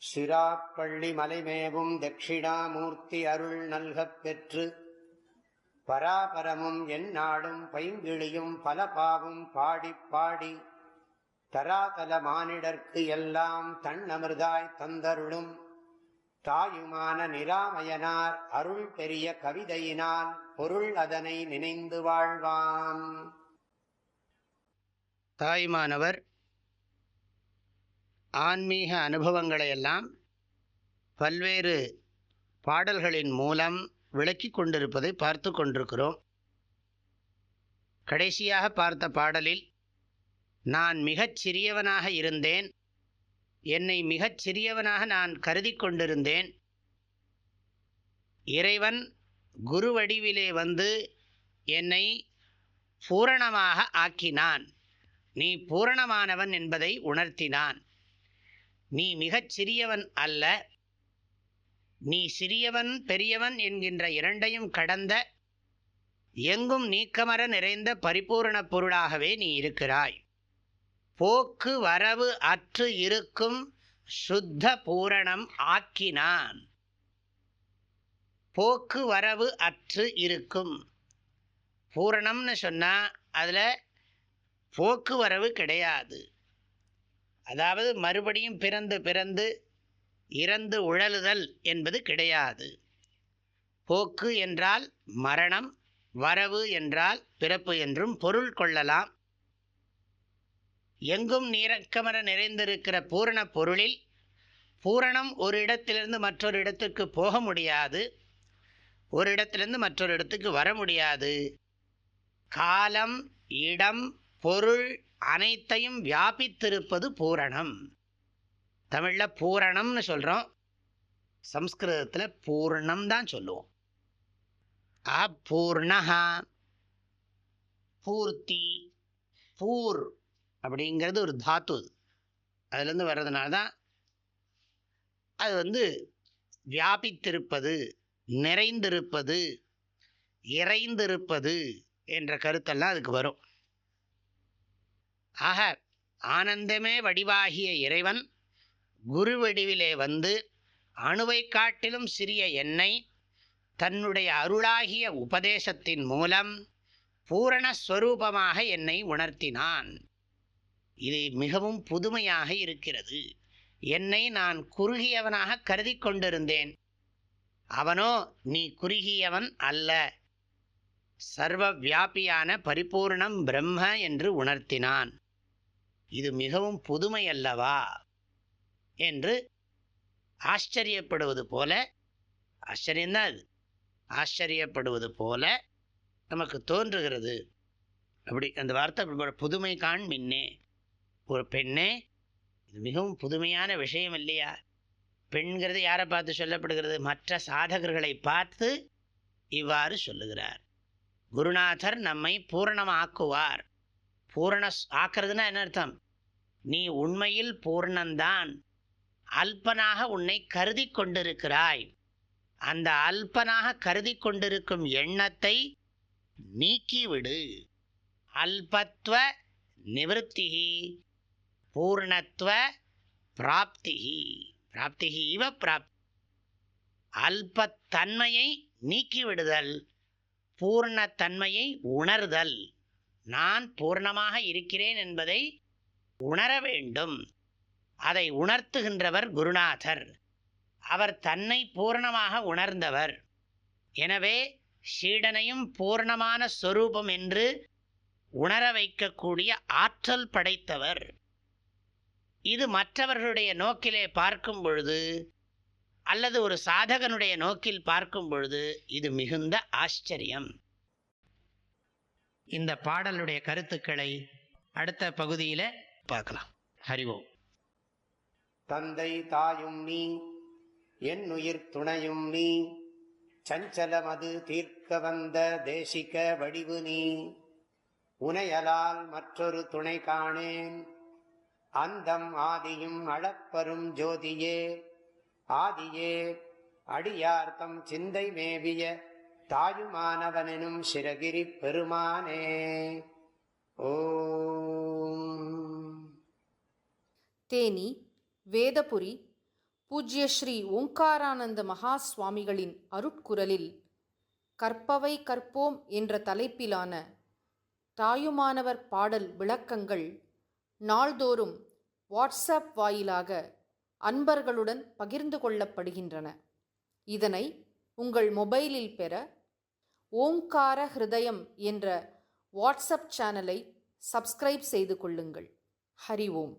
சிராப்பள்ளி மலைமேவும் தட்சிணாமூர்த்தி அருள் நல்கப் பெற்று பராபரமும் எந்நாடும் பைங்கிழியும் பல பாவும் பாடிப் பாடி தராதல மானிடர்க்கு எல்லாம் தன்னமிர்தாய் தந்தருளும் தாயுமான நிராமயனார் அருள் பெரிய கவிதையினால் பொருள் அதனை நினைந்து வாழ்வான். தாயுமானவர் ஆன்மீக அனுபவங்களையெல்லாம் பல்வேறு பாடல்களின் மூலம் விளக்கி கொண்டிருப்பதை பார்த்து கொண்டிருக்கிறோம். கடைசியாக பார்த்த பாடலில் நான் மிகச் சிறியவனாக இருந்தேன், என்னை மிகச் சிறியவனாக நான் கருதி கொண்டிருந்தேன். இறைவன் குரு வடிவிலே வந்து என்னை பூரணமாக ஆக்கினான், நீ பூரணமானவன் என்பதை உணர்த்தினான். நீ மிகச் சிறியவன் அல்ல, நீ சிறியவன் பெரியவன் என்கின்ற இரண்டையும் கடந்த எங்கும் நீக்கமர நிறைந்த பரிபூரண பொருளாகவே நீ இருக்கிறாய். போக்கு வரவு அற்று இருக்கும் சுத்த பூரணம் ஆக்கினான். போக்கு வரவு அற்று இருக்கும் பூரணம்னு சொன்னால் அதில் போக்குவரவு கிடையாது. அதாவது மறுபடியும் பிறந்து பிறந்து இறந்து உழலுதல் என்பது கிடையாது. போக்கு என்றால் மரணம், வரவு என்றால் பிறப்பு என்றும் பொருள் கொள்ளலாம். எங்கும் நீரக்கமர நிறைந்திருக்கிற பூரண பொருளில் பூரணம் ஒரு இடத்திலிருந்து மற்றொரு இடத்துக்கு போக முடியாது, ஒரு இடத்திலிருந்து மற்றொரு இடத்துக்கு வர முடியாது. காலம், இடம், பொருள் அனைத்தையும் வியாபித்திருப்பது பூரணம். தமிழில் பூரணம்னு சொல்கிறோம், சம்ஸ்கிருதத்தில் பூர்ணம் தான் சொல்லுவோம். பூர்ணஹா, பூர்த்தி, பூர் அப்படிங்கிறது ஒரு தாத்து, அதுலேருந்து வர்றதுனால தான் அது வியாபித்திருப்பது, நிறைந்திருப்பது, இறைந்திருப்பது என்ற கருத்தெல்லாம் அதுக்கு வரும். ஆக ஆனந்தமே வடிவாகிய இறைவன் குரு வடிவிலே வந்து அணுவை காட்டிலும் சிறிய என்னை தன்னுடைய அருளாகிய உபதேசத்தின் மூலம் பூரணஸ்வரூபமாக என்னை உணர்த்தினான். இது மிகவும் புதுமையாக இருக்கிறது. என்னை நான் குறுகியவனாக கருதி கொண்டிருந்தேன், அவனோ நீ குறுகியவன் அல்ல, சர்வ வியாபியான பரிபூர்ணம் பிரம்ம என்று உணர்த்தினான். இது மிகவும் புதுமை அல்லவா என்று ஆச்சரியப்படுவது போல, ஆச்சரியந்தான் அது, ஆச்சரியப்படுவது போல நமக்கு தோன்றுகிறது. அப்படி அந்த வார்த்தை புதுமை காண் மின்னே, ஒரு பெண்ணே, இது மிகவும் புதுமையான விஷயம் இல்லையா? பெண்கிறது யாரை பார்த்து சொல்லப்படுகிறது? மற்ற சாதகர்களை பார்த்து இவ்வாறு சொல்லுகிறார். குருநாதர் நம்மை பூரணமாக்குவார். பூரண ஆக்கிறதுனா என்ன அர்த்தம்? நீ உண்மையில் பூர்ணந்தான், அல்பனாக உன்னை கருதி கொண்டிருக்கிறாய். அந்த அல்பனாக கருதி கொண்டிருக்கும் எண்ணத்தை நீக்கிவிடு. அல்பத்வ நிவர்த்திஹி பூர்ணத்வ பிராப்திஹி. பிராப்திஹி இவ பிராப்தி. அல்பத்தன்மையை நீக்கிவிடுதல், பூர்ணத்தன்மையை உணர்தல். நான் பூர்ணமாக இருக்கிறேன் என்பதை உணர வேண்டும். அதை உணர்த்துகின்றவர் குருநாதர். அவர் தன்னை பூர்ணமாக உணர்ந்தவர். எனவே சீடனையும் பூர்ணமான ஸ்வரூபம் என்று உணர வைக்கக்கூடிய ஆற்றல் படைத்தவர். இது மற்றவர்களுடைய நோக்கிலே பார்க்கும் பொழுது, அல்லது ஒரு சாதகனுடைய நோக்கில் பார்க்கும் பொழுது இது மிகுந்த ஆச்சரியம். இந்த பாடலுடைய கருத்துக்களை அடுத்த பகுதியில் பார்க்கலாம். ஹரி ஓம். தந்தை தாயும் நீ, என் உயிர் துணையும் நீ, சஞ்சலமது தீர்க்க வந்த தேசிக வடிவு நீ, உனையலால் மற்றொரு துணை காணேன், அந்தம் ஆதியும் அளப்பரும் ஜோதியே, ஆதியே அடியார்த்தம் சிந்தை மேவிய தாயுமானவனும் சிரகிரி பெருமானே. ஓம். தேனி வேதபுரி பூஜ்ய ஸ்ரீ ஓங்காரானந்த மகா சுவாமிகளின் அருட்குரலில் கற்பவை கற்போம் என்ற தலைப்பிலான தாயுமானவர் பாடல் விளக்கங்கள் நாள்தோறும் வாட்ஸ்அப் வாயிலாக அன்பர்களுடன் பகிர்ந்து கொள்ளப்படுகின்றன. இதனை உங்கள் மொபைலில் பெற ஓங்கார ஹிருதயம் என்ற வாட்ஸ்அப் சேனலை சப்ஸ்கிரைப் செய்து கொள்ளுங்கள். ஹரி ஓம்.